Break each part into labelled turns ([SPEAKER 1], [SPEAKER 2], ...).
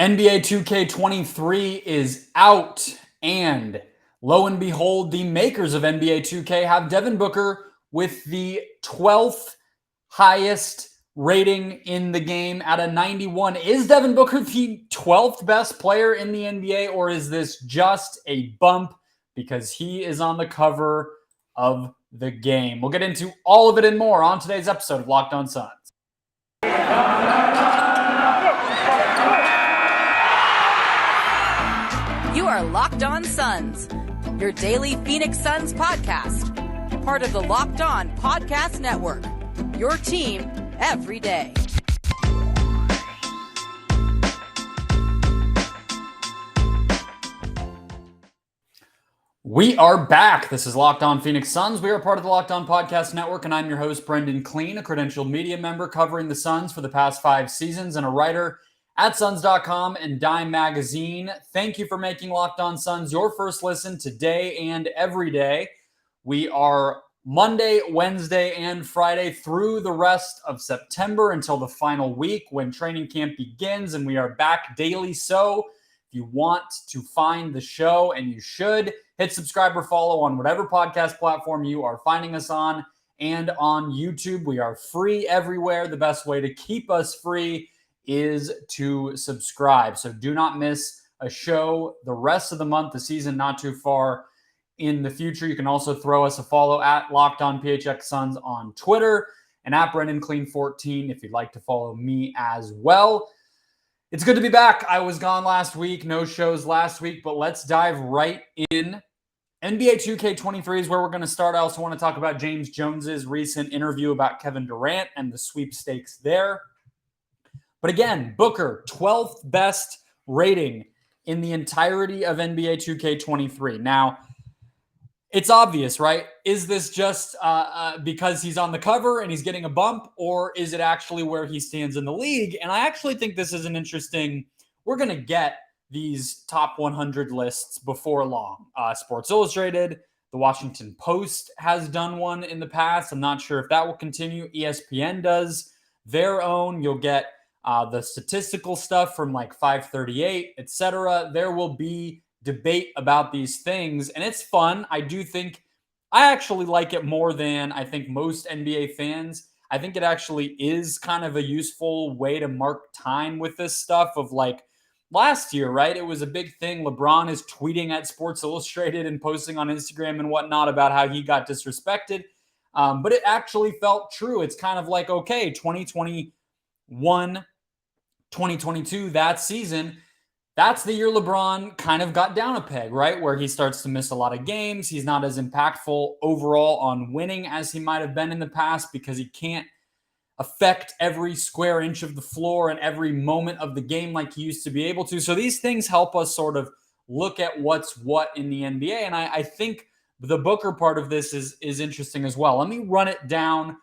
[SPEAKER 1] NBA 2K23 is out, and lo and behold, the makers of NBA 2K have Devin Booker with the 12th highest rating in the game at a 91. Is Devin Booker the 12th best player in the NBA, or is this just a bump because he is on the cover of the game? We'll get into all of it and more on today's episode of Locked On Suns.
[SPEAKER 2] You are Locked On Suns, your daily Phoenix Suns podcast, part of the Locked On Podcast Network, your team every day.
[SPEAKER 1] We are back. This is Locked On Phoenix Suns. We are part of the Locked On Podcast Network, and I'm your host, Brendon Kleen, a credentialed media member covering the Suns for the past 5 seasons and a writer at Suns.com and Dime Magazine. Thank you for making Locked On Suns your first listen today and every day. We are Monday, Wednesday, and Friday through the rest of September until the final week when training camp begins, and we are back daily. So if you want to find the show, and you should, hit subscribe or follow on whatever podcast platform you are finding us on, and on YouTube. We are free everywhere. The best way to keep us free is to subscribe. So do not miss a show the rest of the month, the season not too far in the future. You can also throw us a follow at Locked On PHX Suns on Twitter and at Brendon Kleen 14 if you'd like to follow me as well. It's good to be back. I was gone last week, no shows last week, but let's dive right in. NBA 2K23 is where we're going to start. I also want to talk about James Jones's recent interview about Kevin Durant and the sweepstakes there. But again, Booker, 12th best rating in the entirety of NBA 2K23. Now, it's obvious, right? Is this just because he's on the cover and he's getting a bump, or is it actually where he stands in the league? And I actually think this is an interesting, we're going to get these top 100 lists before long. Sports Illustrated, the Washington Post has done one in the past. I'm not sure if that will continue. ESPN does their own. You'll get the statistical stuff from like 538, etc. There will be debate about these things, and it's fun. I do think I actually like it more than I think most NBA fans. I think it actually is kind of a useful way to mark time with this stuff of like last year, right? It was a big thing. LeBron is tweeting at Sports Illustrated and posting on Instagram and whatnot about how he got disrespected. But it actually felt true. It's kind of like, okay, 2021, 2022, that season, that's the year LeBron kind of got down a peg, right? Where he starts to miss a lot of games. He's not as impactful overall on winning as he might have been in the past because he can't affect every square inch of the floor and every moment of the game like he used to be able to. So these things help us sort of look at what's what in the NBA. And I think the Booker part of this is interesting as well. Let me run it down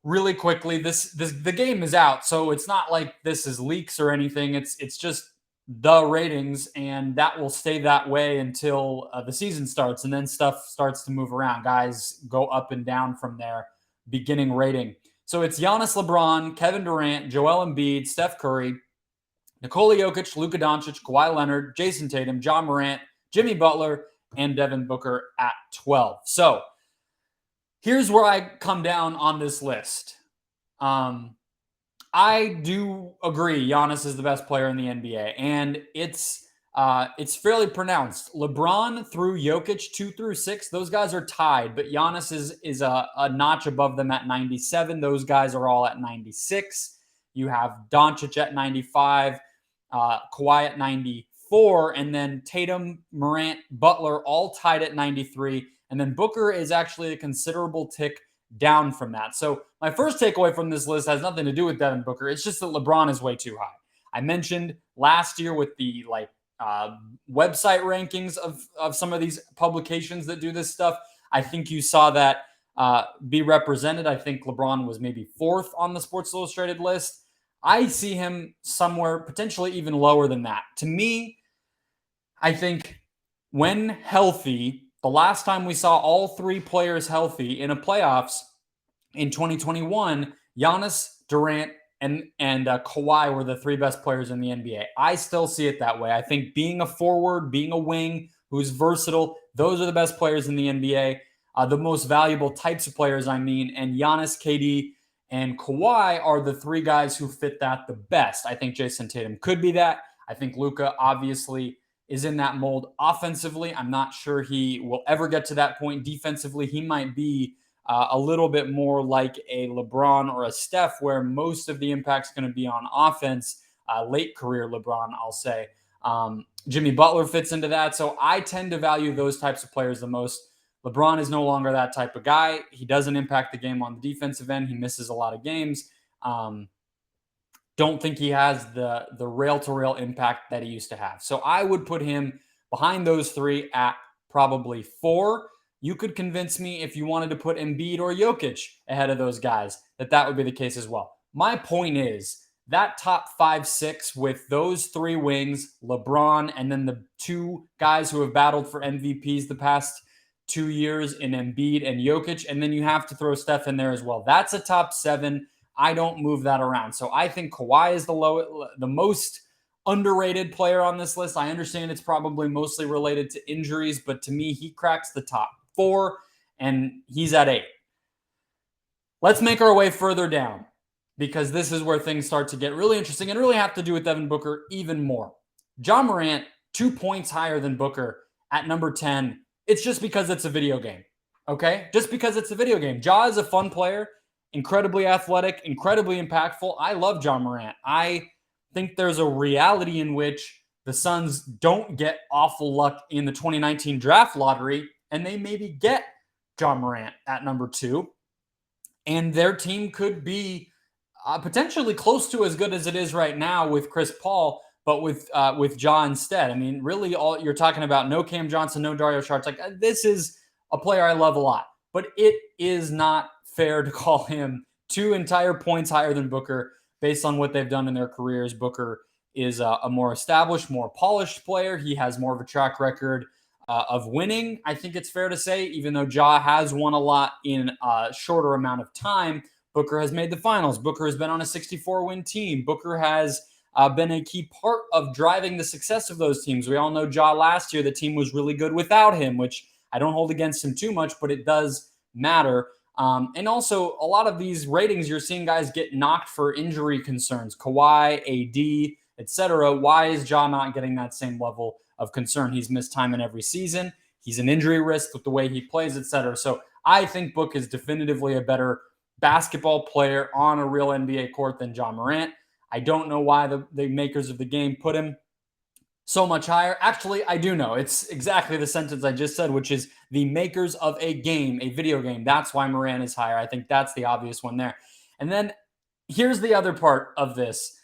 [SPEAKER 1] really quickly. The game is out, so it's not like this is leaks or anything. It's just the ratings, and that will stay that way until the season starts, and then stuff starts to move around. Guys go up and down from their beginning rating. So it's Giannis, LeBron, Kevin Durant, Joel Embiid, Steph Curry, Nikola Jokic, Luka Doncic, Kawhi Leonard, Jason Tatum, John Morant, Jimmy Butler, and Devin Booker at 12. So here's where I come down on this list. I do agree Giannis is the best player in the NBA, and it's fairly pronounced. LeBron through Jokic 2 through 6, those guys are tied, but Giannis is a notch above them at 97. Those guys are all at 96. You have Doncic at 95, Kawhi at 94, and then Tatum, Morant, Butler all tied at 93, and then Booker is actually a considerable tick down from that. So my first takeaway from this list has nothing to do with Devin Booker. It's just that LeBron is way too high. I mentioned last year with the website rankings of some of these publications that do this stuff. I think you saw that be represented. I think LeBron was maybe 4th on the Sports Illustrated list. I see him somewhere potentially even lower than that. To me, I think when healthy, the last time we saw all 3 players healthy in a playoffs in 2021, Giannis, Durant, and Kawhi were the three best players in the NBA. I still see it that way. I think being a forward, being a wing who's versatile, those are the best players in the NBA, the most valuable types of players, I mean. And Giannis, KD, and Kawhi are the three guys who fit that the best. I think Jason Tatum could be that. I think Luka obviously is in that mold offensively. I'm not sure he will ever get to that point. Defensively, he might be a little bit more like a LeBron or a Steph, where most of the impact's going to be on offense. Late career LeBron, I'll say. Jimmy Butler fits into that. So I tend to value those types of players the most. LeBron is no longer that type of guy. He doesn't impact the game on the defensive end. He misses a lot of games. Don't think he has the rail-to-rail impact that he used to have. So I would put him behind those three at probably 4. You could convince me if you wanted to put Embiid or Jokic ahead of those guys that would be the case as well. My point is that top 5, 6 with those 3 wings, LeBron, and then the 2 guys who have battled for MVPs the past 2 years in Embiid and Jokic, and then you have to throw Steph in there as well. That's a top 7. I don't move that around. So I think Kawhi is the most underrated player on this list. I understand it's probably mostly related to injuries, but to me, he cracks the top 4, and he's at 8. Let's make our way further down, because this is where things start to get really interesting and really have to do with Devin Booker even more. Ja Morant, 2 points higher than Booker at number 10. It's just because it's a video game, okay? Just because it's a video game. Ja is a fun player, incredibly athletic, incredibly impactful. I love Ja Morant. I think there's a reality in which the Suns don't get awful luck in the 2019 draft lottery, and they maybe get Ja Morant at number 2, and their team could be potentially close to as good as it is right now with Chris Paul, but with Ja instead. I mean, really, all you're talking about, no Cam Johnson, no Dario Saric. Like, this is a player I love a lot, but it is not fair to call him 2 entire points higher than Booker based on what they've done in their careers. Booker is a more established, more polished player. He has more of a track record of winning, I think it's fair to say, even though Ja has won a lot in a shorter amount of time. Booker has made the finals. Booker has been on a 64-win team. Booker has been a key part of driving the success of those teams. We all know Ja last year, the team was really good without him, which I don't hold against him too much, but it does matter. And also, a lot of these ratings, you're seeing guys get knocked for injury concerns. Kawhi, AD, etc. Why is Ja not getting that same level of concern? He's missed time in every season. He's an injury risk with the way he plays, etc. So I think Book is definitively a better basketball player on a real NBA court than Ja Morant. I don't know why the makers of the game put him so much higher. Actually, I do know. It's exactly the sentence I just said, which is the makers of a game, a video game. That's why Morant is higher. I think that's the obvious one there. And then here's the other part of this.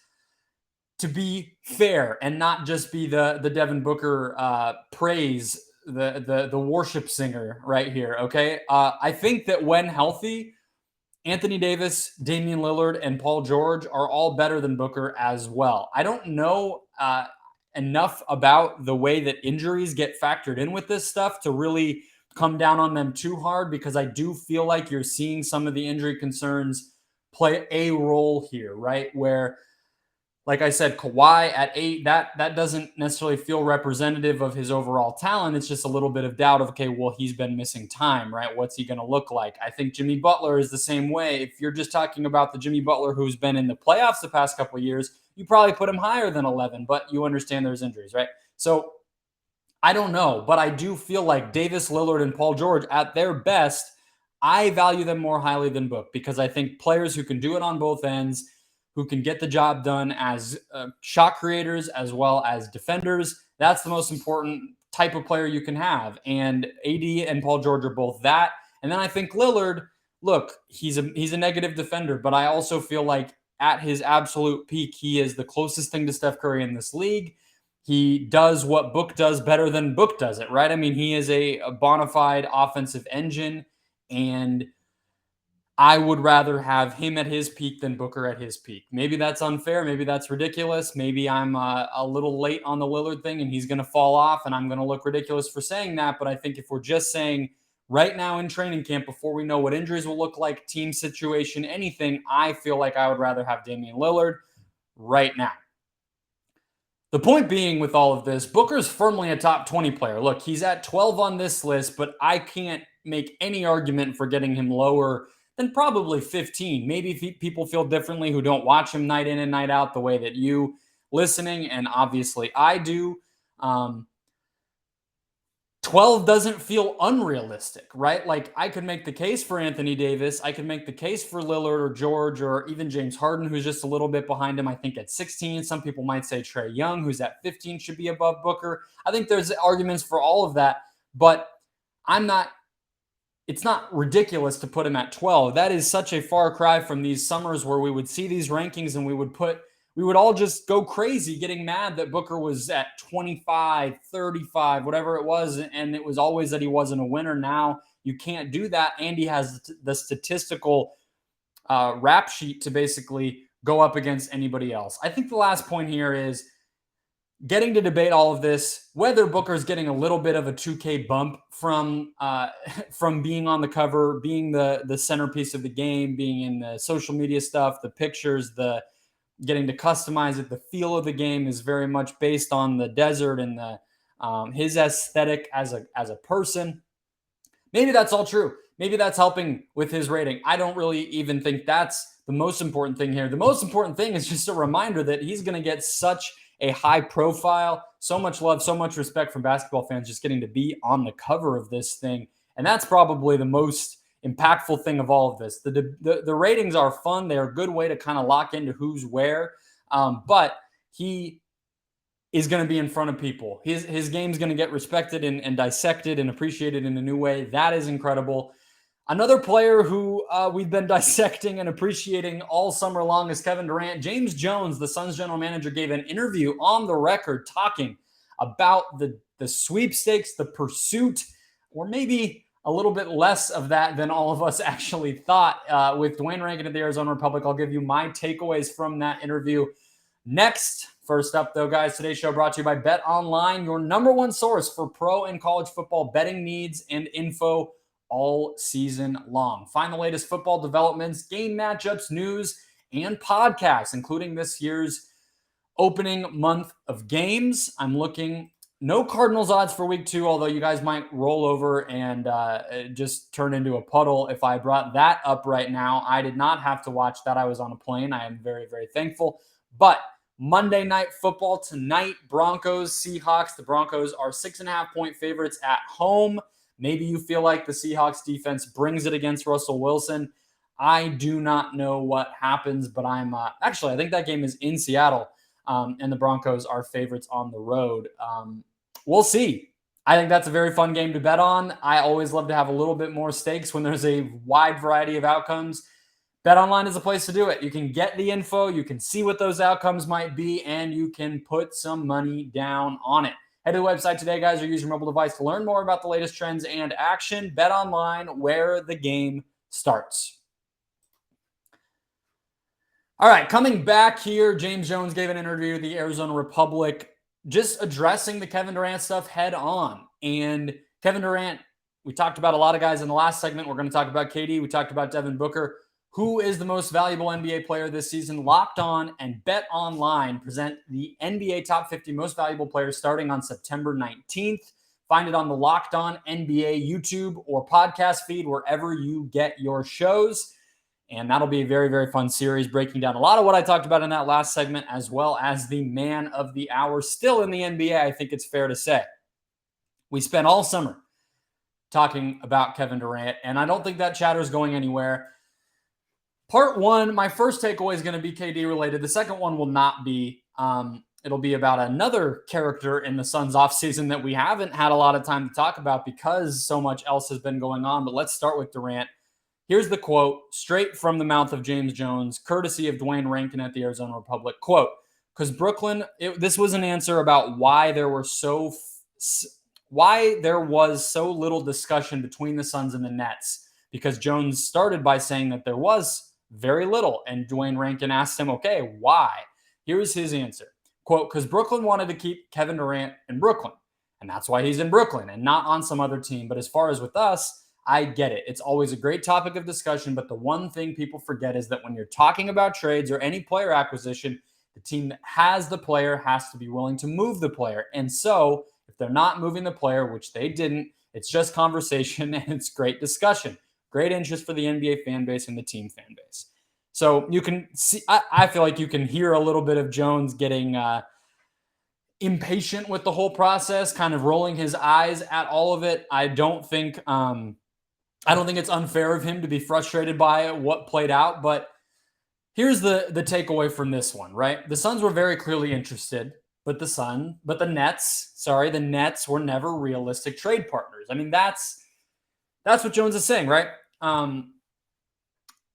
[SPEAKER 1] To be fair and not just be the Devin Booker praise, the worship singer right here, okay? I think that when healthy, Anthony Davis, Damian Lillard, and Paul George are all better than Booker as well. I don't know enough about the way that injuries get factored in with this stuff to really come down on them too hard, because I do feel like you're seeing some of the injury concerns play a role here, right? Where, like I said, Kawhi at 8, that doesn't necessarily feel representative of his overall talent. It's just a little bit of doubt of, okay, well, he's been missing time, right? What's he going to look like? I think Jimmy Butler is the same way. If you're just talking about the Jimmy Butler who's been in the playoffs the past couple of years, you probably put him higher than 11, but you understand there's injuries, right? So I don't know, but I do feel like Davis, Lillard, and Paul George at their best, I value them more highly than Book, because I think players who can do it on both ends, who can get the job done as shot creators as well as defenders, that's the most important type of player you can have. And AD and Paul George are both that. And then I think Lillard, look, he's a negative defender, but I also feel like at his absolute peak, he is the closest thing to Steph Curry in this league. He does what Book does better than Book does it, right? I mean, he is a bona fide offensive engine, and I would rather have him at his peak than Booker at his peak. Maybe that's unfair. Maybe that's ridiculous. Maybe I'm a little late on the Lillard thing and he's going to fall off and I'm going to look ridiculous for saying that. But I think if we're just saying right now in training camp, before we know what injuries will look like, team situation, anything, I feel like I would rather have Damian Lillard right now. The point being with all of this, Booker's firmly a top 20 player. Look, he's at 12 on this list, but I can't make any argument for getting him lower than probably 15. Maybe people feel differently who don't watch him night in and night out the way that you listening, and obviously I do. 12 doesn't feel unrealistic, right? Like, I could make the case for Anthony Davis. I could make the case for Lillard or George or even James Harden, who's just a little bit behind him, I think, at 16. Some people might say Trae Young, who's at 15, should be above Booker. I think there's arguments for all of that, but it's not ridiculous to put him at 12. That is such a far cry from these summers where we would see these rankings and we would all just go crazy getting mad that Booker was at 25, 35, whatever it was, and it was always that he wasn't a winner. Now you can't do that, and he has the statistical rap sheet to basically go up against anybody else. I think the last point here is getting to debate all of this, whether Booker's getting a little bit of a 2K bump from being on the cover, being the centerpiece of the game, being in the social media stuff, the pictures, the getting to customize it. The feel of the game is very much based on the desert and his aesthetic as a person. Maybe that's all true. Maybe that's helping with his rating. I don't really even think that's the most important thing here. The most important thing is just a reminder that he's going to get such a high profile, so much love, so much respect from basketball fans just getting to be on the cover of this thing. And that's probably the most impactful thing of all of this. The ratings are fun. They're a good way to kind of lock into who's where. But he is going to be in front of people. His game's going to get respected and dissected and appreciated in a new way. That is incredible. Another player who we've been dissecting and appreciating all summer long is Kevin Durant. James Jones, the Suns general manager, gave an interview on the record talking about the sweepstakes, the pursuit, or maybe a little bit less of that than all of us actually thought with Dwayne Rankin at the Arizona Republic. I'll give you my takeaways from that interview next. First up, though, guys, today's show brought to you by BetOnline, your number one source for pro and college football betting needs and info all season long. Find the latest football developments, game matchups, news, and podcasts, including this year's opening month of games. I'm looking no Cardinals odds for week 2, although you guys might roll over and just turn into a puddle if I brought that up right now. I did not have to watch that. I was on a plane. I am very, very thankful. But Monday Night Football tonight, Broncos, Seahawks. The Broncos are 6.5-point favorites at home. Maybe you feel like the Seahawks defense brings it against Russell Wilson. I do not know what happens, but I think that game is in Seattle, and the Broncos are favorites on the road. We'll see. I think that's a very fun game to bet on. I always love to have a little bit more stakes when there's a wide variety of outcomes. BetOnline is a place to do it. You can get the info, you can see what those outcomes might be, and you can put some money down on it. Head to the website today, guys, or use your mobile device to learn more about the latest trends and action. BetOnline, where the game starts. All right, coming back here, James Jones gave an interview to the Arizona Republic, just addressing the Kevin Durant stuff head on. And Kevin Durant, we talked about a lot of guys in the last segment. We're going to talk about KD. We talked about Devin Booker. Who is the most valuable NBA player this season? Locked On and BetOnline present the NBA Top 50 Most Valuable Players starting on September 19th. Find it on the Locked On NBA YouTube or podcast feed, wherever you get your shows. And that'll be a very, very fun series, breaking down a lot of what I talked about in that last segment, as well as the man of the hour still in the NBA, I think it's fair to say. We spent all summer talking about Kevin Durant, and I don't think that chatter is going anywhere. Part one, my first takeaway is going to be KD related. The second one will not be. It'll be about another character in the Suns offseason that we haven't had a lot of time to talk about because so much else has been going on. But let's start with Durant. Here's the quote straight from the mouth of James Jones, courtesy of Dwayne Rankin at the Arizona Republic. Quote, because Brooklyn, this was an answer about why there was so little discussion between the Suns and the Nets, because Jones started by saying that there was very little. And Dwayne Rankin asked him, okay, why? Here's his answer. Quote, because Brooklyn wanted to keep Kevin Durant in Brooklyn. And that's why he's in Brooklyn and not on some other team. But as far as with us, I get it. It's always a great topic of discussion, but the one thing people forget is that when you're talking about trades or any player acquisition, the team that has the player has to be willing to move the player. And so if they're not moving the player, which they didn't, it's just conversation and it's great discussion. Great interest for the NBA fan base and the team fan base. So you can see, I feel like you can hear a little bit of Jones getting impatient with the whole process, kind of rolling his eyes at all of it. I don't think it's unfair of him to be frustrated by what played out, but here's the takeaway from this one, right? The Suns were very clearly interested, but the Nets were never realistic trade partners. I mean, that's what Jones is saying, right?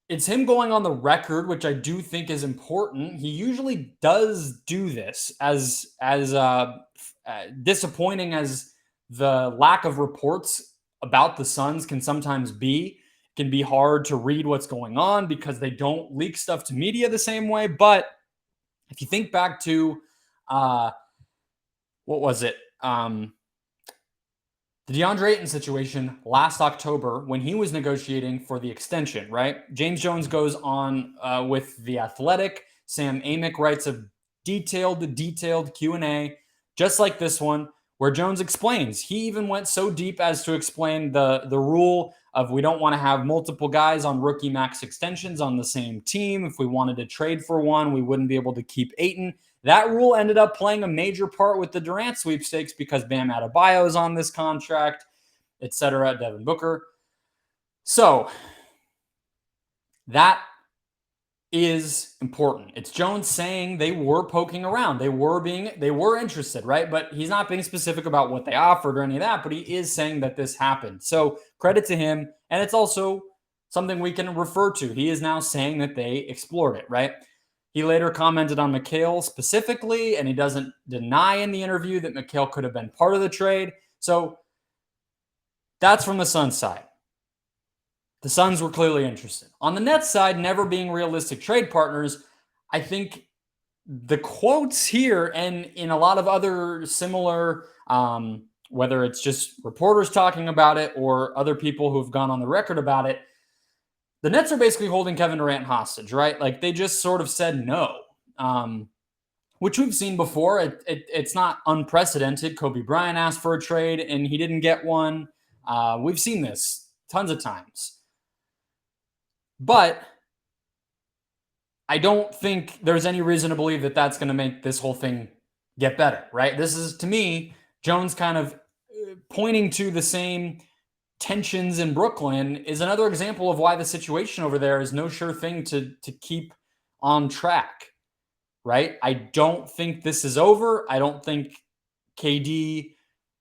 [SPEAKER 1] It's him going on the record, which I do think is important. He usually does do this, as disappointing as the lack of reports about the Suns can sometimes be. It can be hard to read what's going on because they don't leak stuff to media the same way. But if you think back to, what was it? The DeAndre Ayton situation last October when he was negotiating for the extension, right? James Jones goes on with The Athletic. Sam Amick writes a detailed Q&A, just like this one, where Jones explains. He even went so deep as to explain the rule of we don't want to have multiple guys on rookie max extensions on the same team. If we wanted to trade for one, we wouldn't be able to keep Ayton. That rule ended up playing a major part with the Durant sweepstakes because Bam Adebayo is on this contract, etc. Devin Booker. So that is important. It's Jones saying they were poking around. They were interested, right? But he's not being specific about what they offered or any of that, but he is saying that this happened. So credit to him. And it's also something we can refer to. He is now saying that they explored it, right? He later commented on Mikal specifically, and he doesn't deny in the interview that Mikal could have been part of the trade. So that's from the Suns side. The Suns were clearly interested. On the Nets side, never being realistic trade partners, I think the quotes here and in a lot of other similar, whether it's just reporters talking about it or other people who have gone on the record about it, the Nets are basically holding Kevin Durant hostage, right? Like they just sort of said no, which we've seen before. It's not unprecedented. Kobe Bryant asked for a trade and he didn't get one. We've seen this tons of times. But I don't think there's any reason to believe that that's going to make this whole thing get better, right? This is, to me, Jones kind of pointing to the same tensions in Brooklyn is another example of why the situation over there is no sure thing to keep on track, right? I don't think this is over. I don't think KD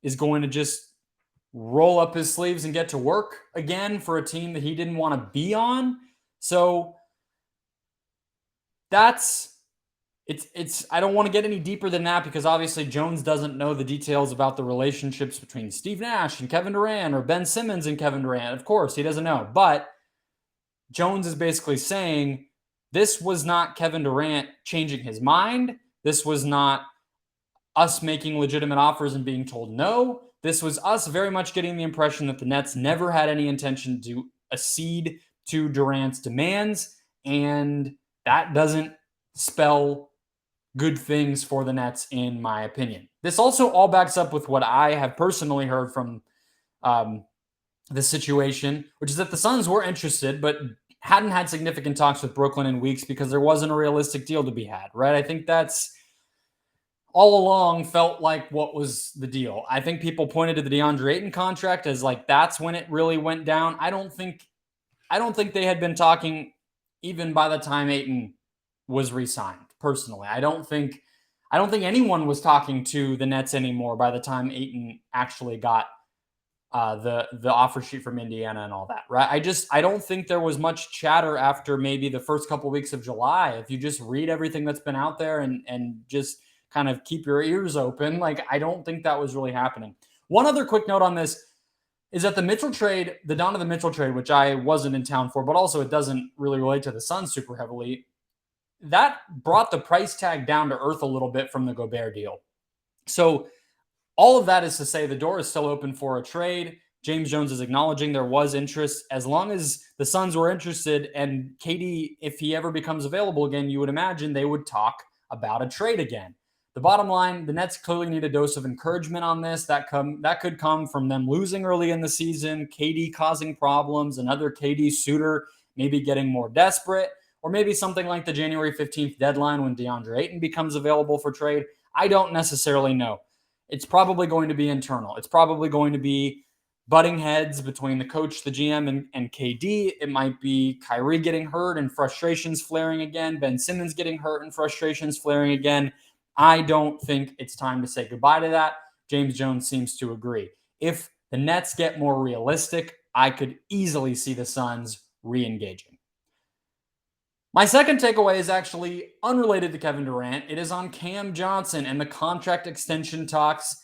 [SPEAKER 1] is going to just roll up his sleeves and get to work again for a team that he didn't want to be on. So it's I don't want to get any deeper than that because obviously Jones doesn't know the details about the relationships between Steve Nash and Kevin Durant or Ben Simmons and Kevin Durant. Of course, he doesn't know. But Jones is basically saying this was not Kevin Durant changing his mind. This was not us making legitimate offers and being told no. This was us very much getting the impression that the Nets never had any intention to accede to Durant's demands, and that doesn't spell good things for the Nets, in my opinion. This also all backs up with what I have personally heard from the situation, which is that the Suns were interested, but hadn't had significant talks with Brooklyn in weeks because there wasn't a realistic deal to be had, right? I think that's all along felt like what was the deal. I think people pointed to the DeAndre Ayton contract as like that's when it really went down. I don't think they had been talking even by the time Ayton was re-signed. Personally, I don't think anyone was talking to the Nets anymore by the time Ayton actually got the offer sheet from Indiana and all that, right? I don't think there was much chatter after maybe the first couple of weeks of July. If you just read everything that's been out there and just kind of keep your ears open, like I don't think that was really happening. One other quick note on this is that the Mitchell trade, the Donovan Mitchell trade, which I wasn't in town for, but also it doesn't really relate to the Suns super heavily, that brought the price tag down to earth a little bit from the Gobert deal. So all of that is to say the door is still open for a trade. James Jones is acknowledging there was interest. As long as the Suns were interested, and KD, if he ever becomes available again, you would imagine they would talk about a trade again. The bottom line, the Nets clearly need a dose of encouragement on this. That could come from them losing early in the season, KD causing problems, another KD suitor maybe getting more desperate, or maybe something like the January 15th deadline when DeAndre Ayton becomes available for trade. I don't necessarily know. It's probably going to be internal. It's probably going to be butting heads between the coach, the GM, and KD. It might be Kyrie getting hurt and frustrations flaring again. Ben Simmons getting hurt and frustrations flaring again. I don't think it's time to say goodbye to that. James Jones seems to agree. If the Nets get more realistic, I could easily see the Suns re-engaging. My second takeaway is actually unrelated to Kevin Durant. It is on Cam Johnson and the contract extension talks.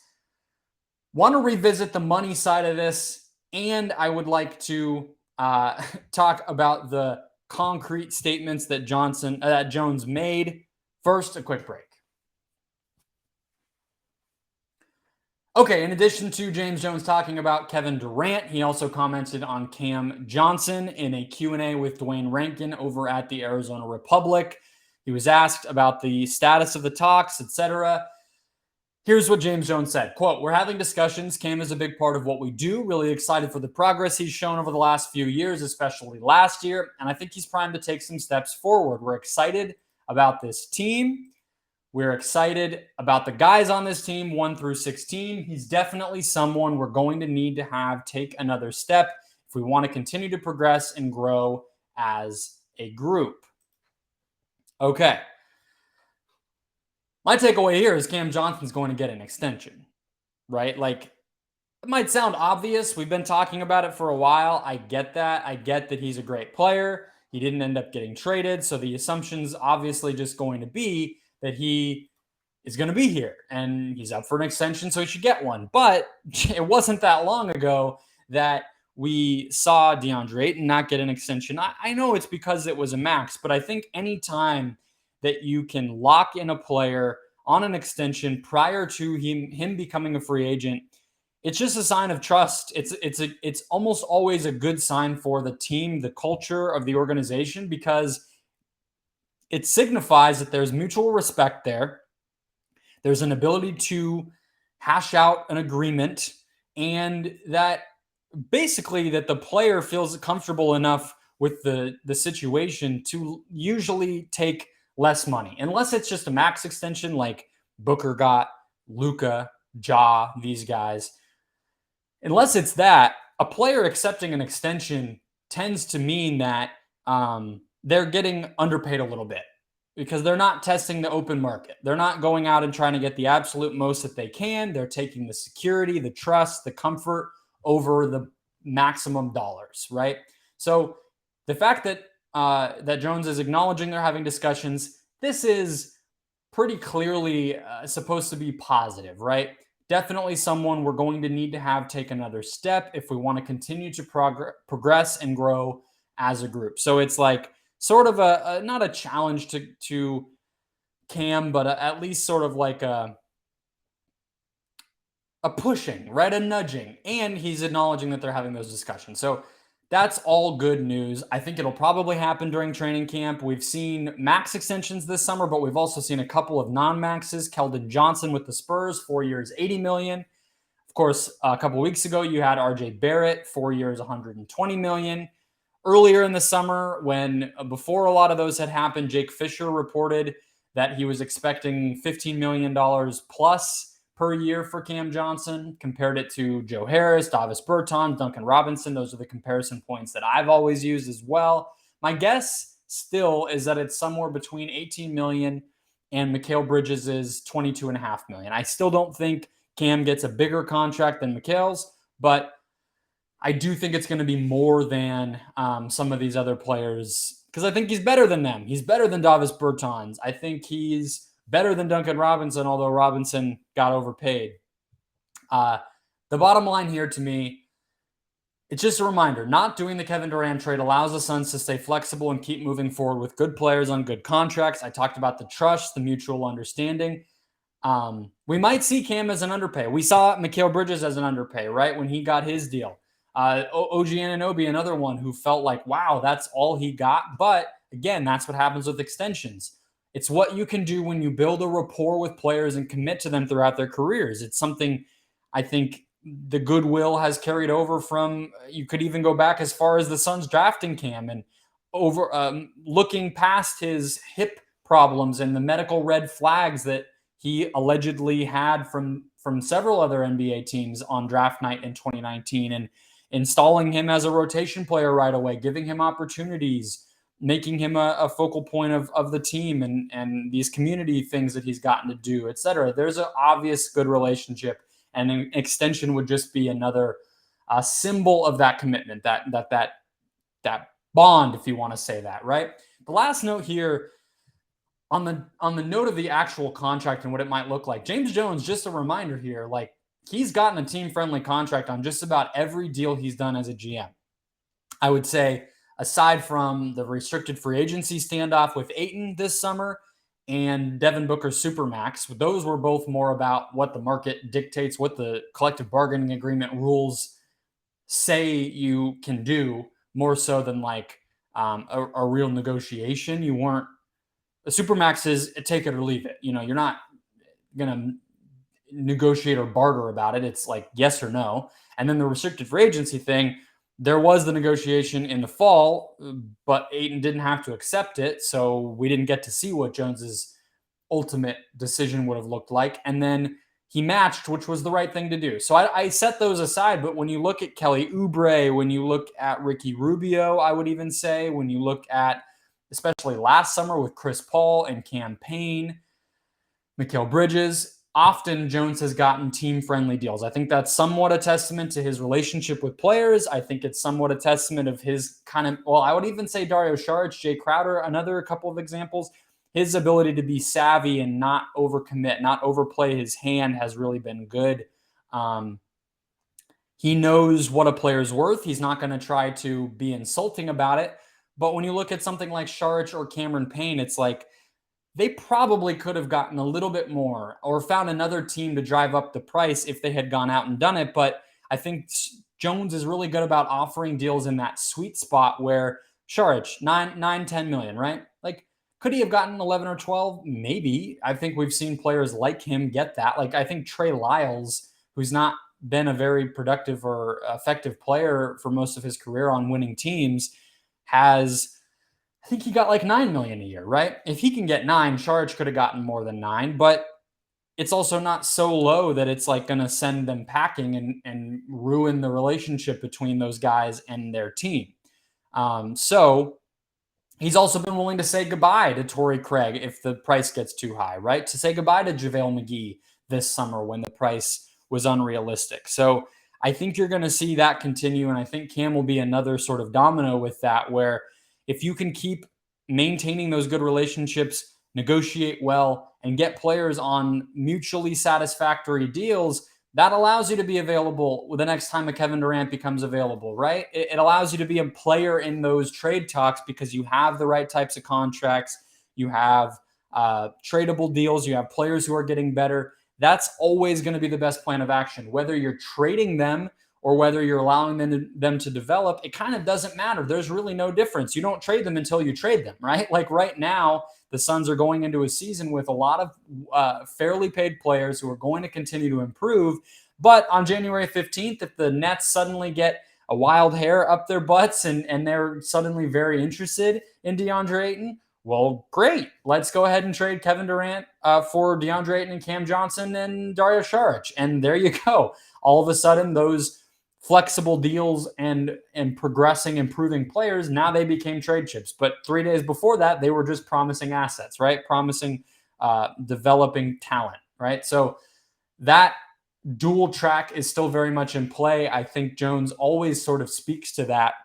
[SPEAKER 1] Want to revisit the money side of this, and I would like to talk about the concrete statements that Jones made. First, a quick break. Okay, in addition to James Jones talking about Kevin Durant, he also commented on Cam Johnson in a Q&A with Dwayne Rankin over at the Arizona Republic. He was asked about the status of the talks, etc. Here's what James Jones said, quote, "We're having discussions. Cam is a big part of what we do. Really excited for the progress he's shown over the last few years, especially last year. And I think he's primed to take some steps forward. We're excited about this team. We're excited about the guys on this team, 1 through 16. He's definitely someone we're going to need to have take another step if we want to continue to progress and grow as a group." Okay. My takeaway here is Cam Johnson's going to get an extension, right? Like, it might sound obvious. We've been talking about it for a while. I get that. I get that he's a great player. He didn't end up getting traded. So the assumption's obviously just going to be that he is going to be here and he's up for an extension, so he should get one. But it wasn't that long ago that we saw DeAndre Ayton not get an extension. I know it's because it was a max, but I think any time that you can lock in a player on an extension prior to him becoming a free agent, it's just a sign of trust. It's almost always a good sign for the team, the culture of the organization, because it signifies that there's mutual respect there. There's an ability to hash out an agreement, and that basically that the player feels comfortable enough with the situation to usually take less money, unless it's just a max extension like Booker got, Luka, Ja, these guys. Unless it's that, a player accepting an extension tends to mean that they're getting underpaid a little bit because they're not testing the open market. They're not going out and trying to get the absolute most that they can. They're taking the security, the trust, the comfort over the maximum dollars, right? So the fact that that Jones is acknowledging they're having discussions, this is pretty clearly supposed to be positive, right? Definitely someone we're going to need to have take another step if we want to continue to progress and grow as a group. So it's like sort of a not a challenge to Cam, but at least sort of like a pushing, right? A nudging. And he's acknowledging that they're having those discussions. So that's all good news. I think it'll probably happen during training camp. We've seen max extensions this summer, but we've also seen a couple of non-maxes. Keldon Johnson with the Spurs, 4 years, $80 million. Of course, a couple of weeks ago, you had RJ Barrett, 4 years, $120 million. Earlier in the summer, before a lot of those had happened, Jake Fisher reported that he was expecting $15 million plus per year for Cam Johnson, compared it to Joe Harris, Davis Bertans, Duncan Robinson. Those are the comparison points that I've always used as well. My guess still is that it's somewhere between $18 million and Mikal Bridges' $22.5 million. I still don't think Cam gets a bigger contract than Mikal's, but I do think it's going to be more than some of these other players, because I think he's better than them. He's better than Davis Bertans. I think he's better than Duncan Robinson, although Robinson got overpaid. The bottom line here to me, it's just a reminder, not doing the Kevin Durant trade allows the Suns to stay flexible and keep moving forward with good players on good contracts. I talked about the trust, the mutual understanding. We might see Cam as an underpay. We saw Mikal Bridges as an underpay, right, when he got his deal. OG Anunoby, another one who felt like, wow, that's all he got. But again, that's what happens with extensions. It's what you can do when you build a rapport with players and commit to them throughout their careers. It's something I think the goodwill has carried over from, you could even go back as far as the Suns drafting Cam and over looking past his hip problems and the medical red flags that he allegedly had from several other NBA teams on draft night in 2019, and installing him as a rotation player right away, giving him opportunities, making him a focal point of the team and these community things that he's gotten to do, et cetera. There's an obvious good relationship, and an extension would just be another symbol of that commitment, that bond, if you want to say that, right? The last note here on the note of the actual contract and what it might look like. James Jones, just a reminder here, like he's gotten a team-friendly contract on just about every deal he's done as a GM. I would say, aside from the restricted free agency standoff with Ayton this summer and Devin Booker's Supermax, those were both more about what the market dictates, what the collective bargaining agreement rules say you can do, more so than like a real negotiation. You weren't, the Supermax is take it or leave it. You know, you're not going to negotiate or barter about it. It's like yes or no. And then the restricted free agency thing, there was the negotiation in the fall, but Ayton didn't have to accept it. So we didn't get to see what Jones's ultimate decision would have looked like. And then he matched, which was the right thing to do. So I set those aside. But when you look at Kelly Oubre, when you look at Ricky Rubio, I would even say, when you look at, especially last summer with Chris Paul and Cam Payne, Mikal Bridges, often Jones has gotten team-friendly deals. I think that's somewhat a testament to his relationship with players. I think it's somewhat a testament of his kind of, well, I would even say Dario Saric, Jay Crowder, another couple of examples. His ability to be savvy and not overcommit, not overplay his hand has really been good. He knows what a player's worth. He's not going to try to be insulting about it. But when you look at something like Saric or Cameron Payne, it's like they probably could have gotten a little bit more or found another team to drive up the price if they had gone out and done it. But I think Jones is really good about offering deals in that sweet spot where Saric, 10 million, right? Like, could he have gotten 11 or 12? Maybe. I think we've seen players like him get that. Like, I think Trey Lyles, who's not been a very productive or effective player for most of his career on winning teams, has, I think he got like 9 million a year, right? If he can get 9, Saric could have gotten more than 9, but it's also not so low that it's like going to send them packing and ruin the relationship between those guys and their team. So he's also been willing to say goodbye to Torrey Craig if the price gets too high, right? To say goodbye to JaVale McGee this summer when the price was unrealistic. So I think you're going to see that continue. And I think Cam will be another sort of domino with that, where if you can keep maintaining those good relationships, negotiate well, and get players on mutually satisfactory deals, that allows you to be available the next time a Kevin Durant becomes available, right? It allows you to be a player in those trade talks because you have the right types of contracts. You have tradable deals. You have players who are getting better. That's always going to be the best plan of action. Whether you're trading them or whether you're allowing them to develop, it kind of doesn't matter. There's really no difference. You don't trade them until you trade them, right? Like right now, the Suns are going into a season with a lot of fairly paid players who are going to continue to improve. But on January 15th, if the Nets suddenly get a wild hair up their butts and they're suddenly very interested in DeAndre Ayton, well, great. Let's go ahead and trade Kevin Durant for DeAndre Ayton and Cam Johnson and Dario Saric. And there you go. All of a sudden, those flexible deals and progressing, improving players, now they became trade chips. But 3 days before that, they were just promising assets, right? Promising developing talent, right? So that dual track is still very much in play. I think Jones always sort of speaks to that,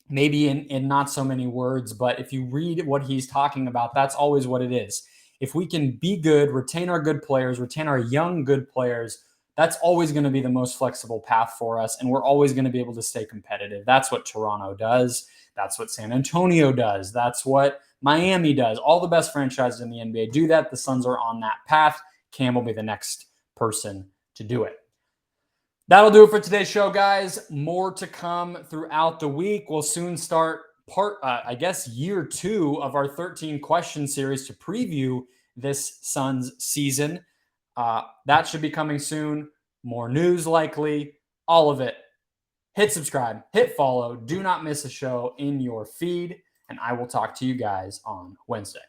[SPEAKER 1] maybe in not so many words, but if you read what he's talking about, that's always what it is. If we can be good, retain our good players, retain our young good players, that's always going to be the most flexible path for us. And we're always going to be able to stay competitive. That's what Toronto does. That's what San Antonio does. That's what Miami does. All the best franchises in the NBA do that. The Suns are on that path. Cam will be the next person to do it. That'll do it for today's show, guys. More to come throughout the week. We'll soon start year 2 of our 13 question series to preview this Suns season. That should be coming soon. More news likely, all of it. Hit subscribe, hit follow. Do not miss a show in your feed, and I will talk to you guys on Wednesday.